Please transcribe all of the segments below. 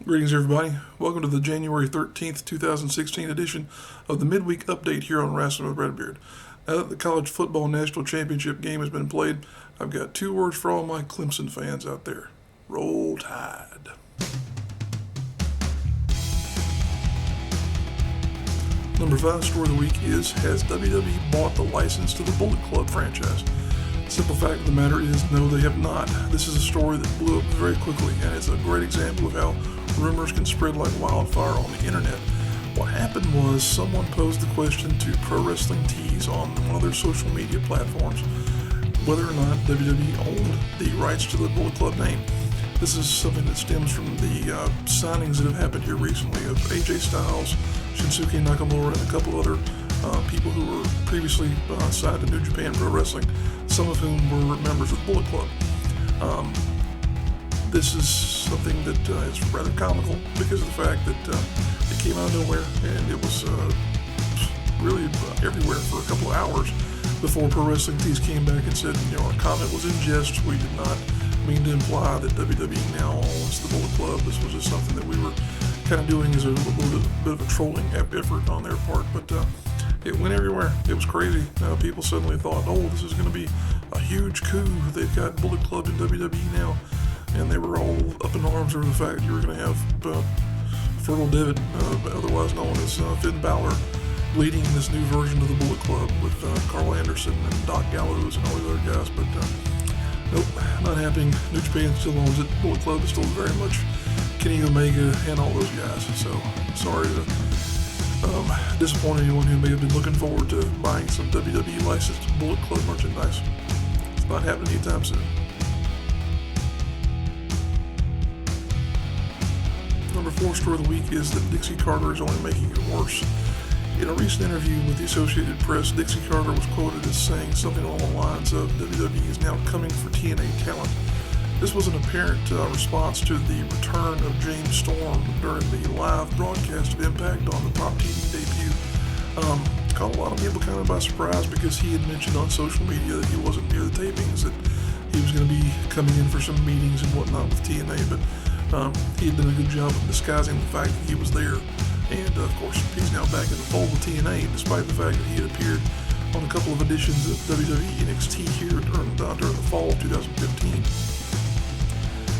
Greetings, everybody. Welcome to the January 13th, 2016 edition of the Midweek Update here on Rasslin with Redbeard. Now that the college football national championship game has been played, I've got two words for all my Clemson fans out there. Roll Tide. Number 5 story of the week is, has WWE bought the license to the Bullet Club franchise? Simple fact of the matter is, no, they have not. This is a story that blew up very quickly, and it's a great example of how rumors can spread like wildfire on the internet. What happened was someone posed the question to Pro Wrestling Tees on one of their social media platforms whether or not WWE owned the rights to the Bullet Club name. This is something that stems from the signings that have happened here recently of AJ Styles, Shinsuke Nakamura, and a couple other people who were previously signed to New Japan Pro Wrestling, some of whom were members of the Bullet Club. This is something that is rather comical because of the fact that it came out of nowhere and it was really everywhere for a couple of hours before Pro Wrestling Tees came back and said, our comment was in jest. We did not mean to imply that WWE now owns the Bullet Club. This was just something that we were kind of doing as a little bit of a trolling effort on their part, but it went everywhere. It was crazy. People suddenly thought, this is going to be a huge coup. They've got Bullet Club in WWE now. And they were all up in arms over the fact that you were going to have Fertile David, otherwise known as Finn Balor, leading this new version of the Bullet Club with Carl Anderson and Doc Gallows and all these other guys. But nope, not happening. New Japan still owns it. Bullet Club is still very much Kenny Omega and all those guys. So sorry to disappoint anyone who may have been looking forward to buying some WWE licensed Bullet Club merchandise. It's not happening anytime soon. Number 4 story of the week is that Dixie Carter is only making it worse. In a recent interview with the Associated Press, Dixie Carter was quoted as saying something along the lines of WWE is now coming for TNA talent. This was an apparent response to the return of James Storm during the live broadcast of Impact on the Pop TV debut. Caught a lot of people kind of by surprise because he had mentioned on social media that he wasn't near the tapings, that he was going to be coming in for some meetings and whatnot with TNA, but he had done a good job of disguising the fact that he was there. And of course, he's now back in the fold of TNA, despite the fact that he had appeared on a couple of editions of WWE NXT here during the fall of 2015.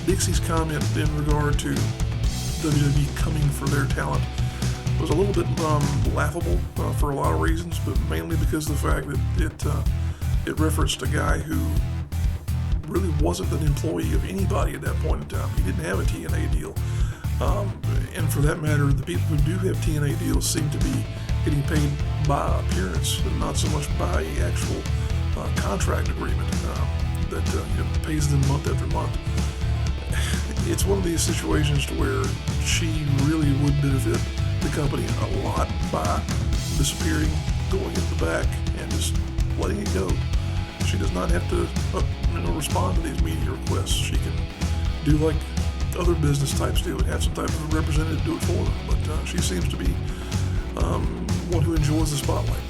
Dixie's comment in regard to WWE coming for their talent was a little bit laughable for a lot of reasons, but mainly because of the fact that it referenced a guy who really wasn't an employee of anybody at that point in time. He didn't have a TNA deal. And for that matter, the people who do have TNA deals seem to be getting paid by appearance and not so much by actual contract agreement that pays them month after month. It's one of these situations to where she really would benefit the company a lot by disappearing, going in the back, and just letting it go. She does not have to respond to these media requests. She can do like other business types do and have some type of a representative do it for them. But she seems to be one who enjoys the spotlight.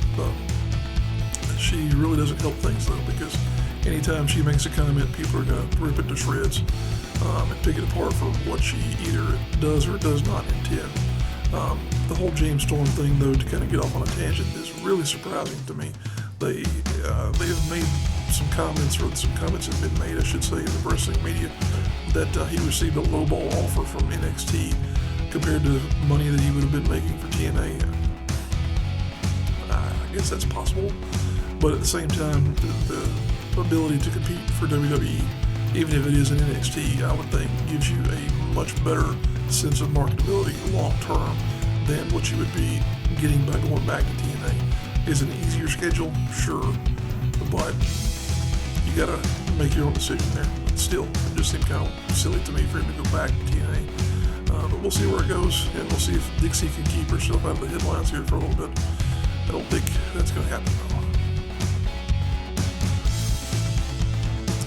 She really doesn't help things though, because anytime she makes a comment, people are going to rip it to shreds and pick it apart for what she either does or does not intend. The whole James Storm thing, though, to kind of get off on a tangent, is really surprising to me. They have made some comments, or some comments have been made, I should say, in the wrestling media, that he received a lowball offer from NXT compared to money that he would have been making for TNA. I guess that's possible, but at the same time, the ability to compete for WWE, even if it is in NXT, I would think gives you a much better sense of marketability long term than what you would be getting by going back to TNA. Is it an easier schedule? Sure, but you gotta make your own decision there. But still, it just seemed kind of silly to me for him to go back to TNA. But we'll see where it goes, and we'll see if Dixie can keep herself out of the headlines here for a little bit. I don't think that's going to happen though.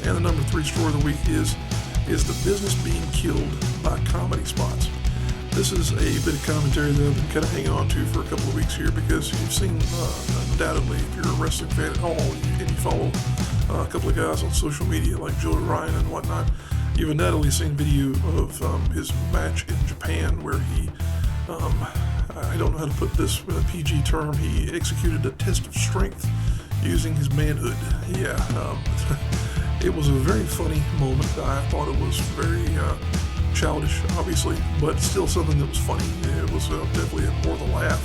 And the number 3 story of the week is the business being killed by comedy spots. This is a bit of commentary that I've been kind of hanging on to for a couple of weeks here, because you've seen, undoubtedly, if you're a wrestling fan at all, and you follow a couple of guys on social media like Joey Ryan and whatnot, You've undoubtedly seen video of his match in Japan where he, I don't know how to put this with a PG term, he executed a test of strength using his manhood. Yeah, it was a very funny moment. I thought it was very childish, obviously, but still something that was funny. It was definitely more of a laugh.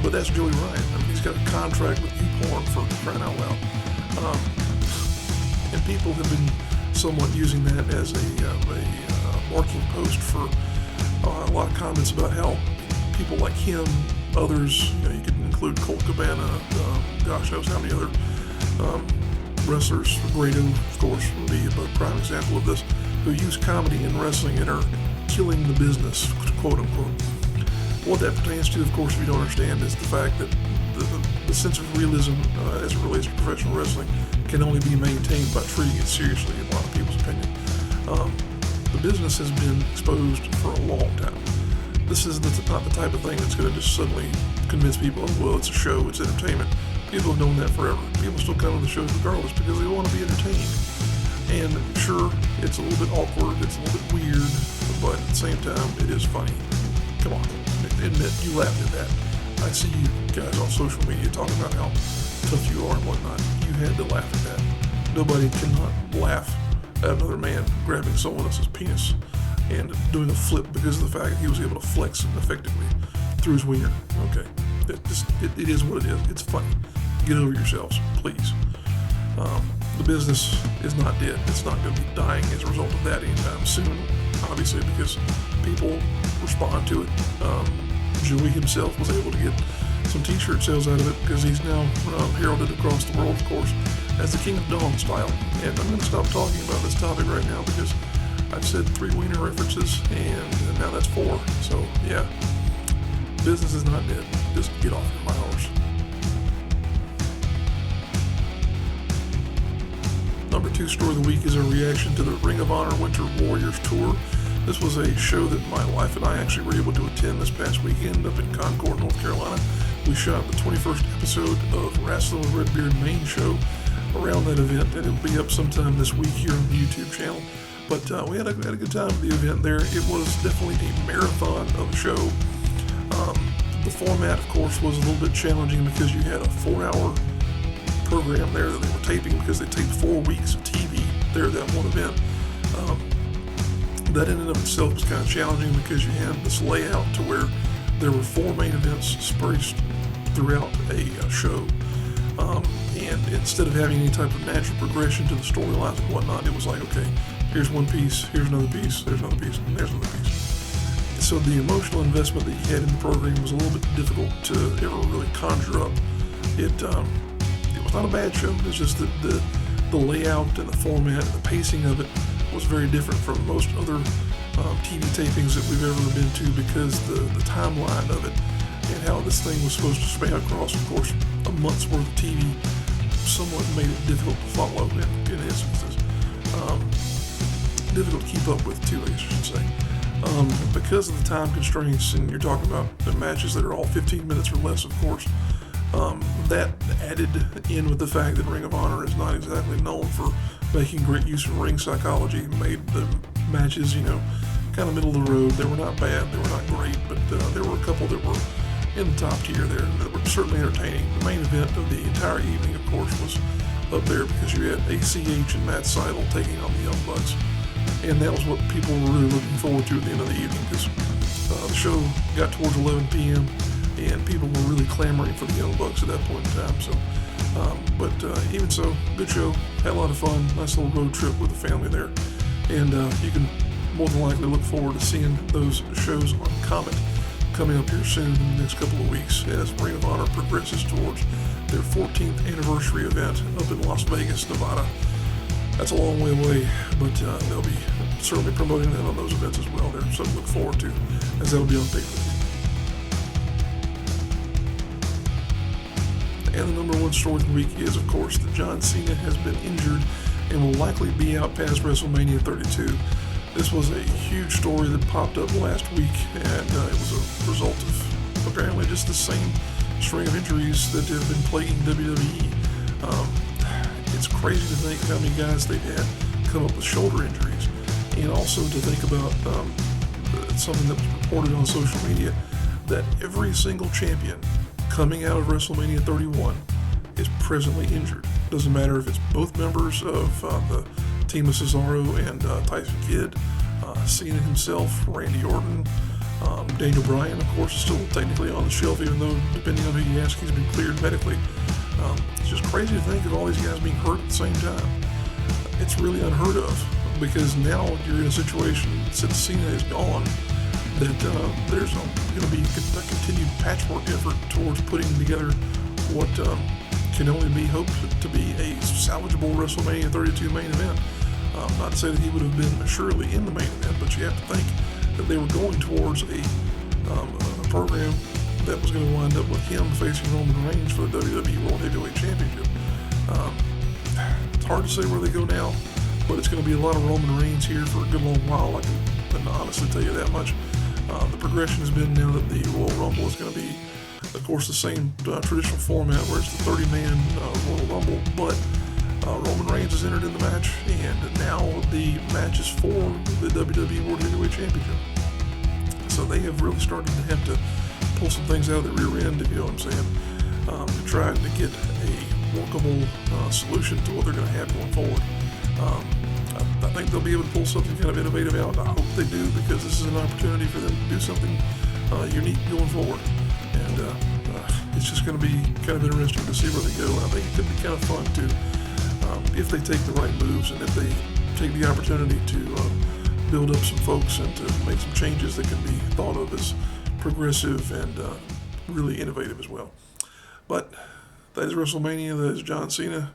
But that's Joey Ryan. I mean, he's got a contract with YouPorn for crying out loud. And people have been somewhat using that as a marking post for a lot of comments about how people like him, others, you could include Colt Cabana, gosh knows how many other wrestlers, Grado, of course, would be a prime example of this, who use comedy in wrestling and are killing the business, quote unquote. What that pertains to, of course, if you don't understand, is the fact that the sense of realism as it relates to professional wrestling can only be maintained by treating it seriously, in a lot of people's opinion. The business has been exposed for a long time. This is not the type of thing that's going to just suddenly convince people, oh, well, it's a show, it's entertainment. People have known that forever. People still come to the shows regardless because they want to be entertained. And sure, it's a little bit awkward, it's a little bit weird, but at the same time, it is funny. Come on, admit you laughed at that. I see you guys on social media talking about how tough you are and whatnot. You had to laugh at that. Nobody cannot laugh at another man grabbing someone else's penis and doing a flip because of the fact that he was able to flex effectively through his wiener. Okay, it is what it is. It's funny. Get over yourselves, please. The business is not dead. It's not going to be dying as a result of that anytime soon, obviously, because people respond to it. Joey himself was able to get some t-shirt sales out of it because he's now heralded across the world, of course, as the King of Dong style. And I'm going to stop talking about this topic right now because I've said 3 wiener references and now that's 4. So yeah, business is not dead. Just get off my horse. Number 2 story of the week is a reaction to the Ring of Honor Winter Warriors Tour. This was a show that my wife and I actually were able to attend this past weekend up in Concord, North Carolina. We shot the 21st episode of Rasslin with Redbeard main show around that event, and it'll be up sometime this week here on the YouTube channel. But we had a good time at the event there. It was definitely a marathon of a show. The format, of course, was a little bit challenging because you had a 4-hour program there that they were taping because they taped 4 weeks of TV there at that one event. That in and of itself was kind of challenging because you had this layout to where there were 4 main events spaced throughout a show. And instead of having any type of natural progression to the storylines and whatnot, it was like, okay, here's one piece, here's another piece, there's another piece, and there's another piece. So the emotional investment that you had in the program was a little bit difficult to ever really conjure up. It was not a bad show, it's just that the layout and the format and the pacing of it was very different from most other TV tapings that we've ever been to because the timeline of it and how this thing was supposed to span across, of course, a month's worth of TV somewhat made it difficult to follow in instances. Difficult to keep up with too, I should say. Because of the time constraints, and you're talking about the matches that are all 15 minutes or less, of course, that added in with the fact that Ring of Honor is not exactly known for making great use of ring psychology, made the matches, kind of middle of the road. They were not bad, they were not great, but there were a couple that were in the top tier there that were certainly entertaining. The main event of the entire evening, of course, was up there because you had ACH and Matt Seidel taking on the Young Bucks. And that was what people were really looking forward to at the end of the evening because the show got towards 11 p.m. and people were really clamoring for the Young Bucks at that point in time. So, but even so, good show, had a lot of fun, nice little road trip with the family there. And you can more than likely look forward to seeing those shows on Comet coming up here soon in the next couple of weeks as Ring of Honor progresses towards their 14th anniversary event up in Las Vegas, Nevada. That's a long way away, but they'll be certainly promoting that on those events as well. There's something to look forward to, as that'll be on pay-per-view. And the number 1 story of the week is, of course, that John Cena has been injured and will likely be out past WrestleMania 32. This was a huge story that popped up last week, and it was a result of apparently just the same string of injuries that have been plaguing WWE. It's crazy to think how many guys they've had come up with shoulder injuries. And also to think about something that was reported on social media, that every single champion coming out of WrestleMania 31 is presently injured. Doesn't matter if it's both members of the team of Cesaro and Tyson Kidd, Cena himself, Randy Orton, Daniel Bryan, of course, is still technically on the shelf, even though, depending on who you ask, he's been cleared medically. It's just crazy to think of all these guys being hurt at the same time. It's really unheard of, because now you're in a situation, since Cena is gone, that there's going to be a continued patchwork effort towards putting together what can only be hoped to be a salvageable WrestleMania 32 main event. Not to say that he would have been assuredly in the main event, but you have to think that they were going towards a program that was going to wind up with him facing Roman Reigns for the WWE World Heavyweight Championship. It's hard to say where they go now, but it's going to be a lot of Roman Reigns here for a good long while. I can honestly tell you that much. The progression has been now that the Royal Rumble is going to be, of course, the same traditional format where it's the 30-man Royal Rumble, but Roman Reigns has entered in the match, and now the match is for the WWE World Heavyweight Championship. So they have really started to have to pull some things out of the rear end, if you know what I'm saying, to try to get a workable solution to what they're going to have going forward. I think they'll be able to pull something kind of innovative out. I hope they do, because this is an opportunity for them to do something unique going forward. And it's just going to be kind of interesting to see where they go. And I think it could be kind of fun too, if they take the right moves and if they take the opportunity to build up some folks and to make some changes that can be thought of as progressive and really innovative as well. But that is WrestleMania. That is John Cena.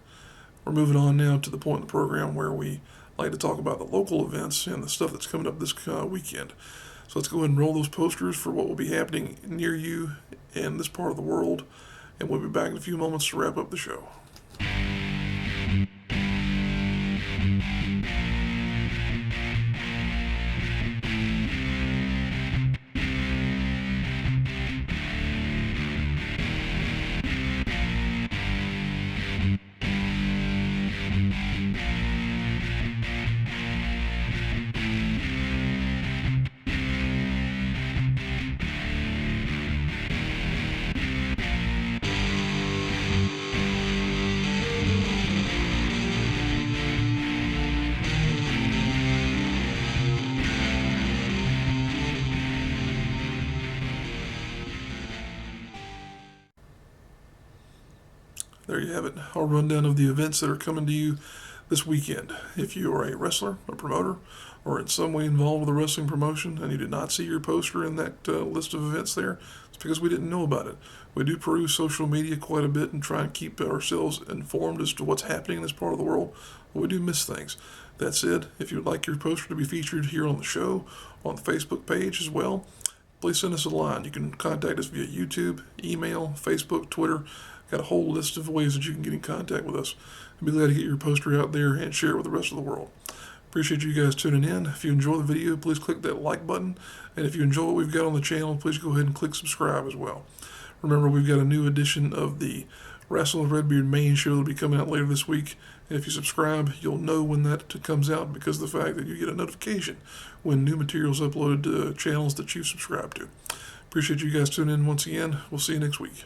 We're moving on now to the point in the program where we like to talk about the local events and the stuff that's coming up this weekend. So let's go ahead and roll those posters for what will be happening near you in this part of the world, and we'll be back in a few moments to wrap up the show. There you have it, our rundown of the events that are coming to you this weekend. If you are a wrestler, a promoter, or in some way involved with a wrestling promotion and you did not see your poster in that list of events there, it's because we didn't know about it. We do peruse social media quite a bit and try and keep ourselves informed as to what's happening in this part of the world, but we do miss things. That said, if you would like your poster to be featured here on the show, on the Facebook page as well, please send us a line. You can contact us via YouTube, email, Facebook, Twitter. Got a whole list of ways that you can get in contact with us. I'd be glad to get your poster out there and share it with the rest of the world. Appreciate you guys tuning in. If you enjoy the video, please click that like button. And if you enjoy what we've got on the channel, please go ahead and click subscribe as well. Remember, we've got a new edition of the Rasslin with Redbeard main show that will be coming out later this week. And if you subscribe, you'll know when that comes out, because of the fact that you get a notification when new material is uploaded to channels that you've subscribed to. Appreciate you guys tuning in once again. We'll see you next week.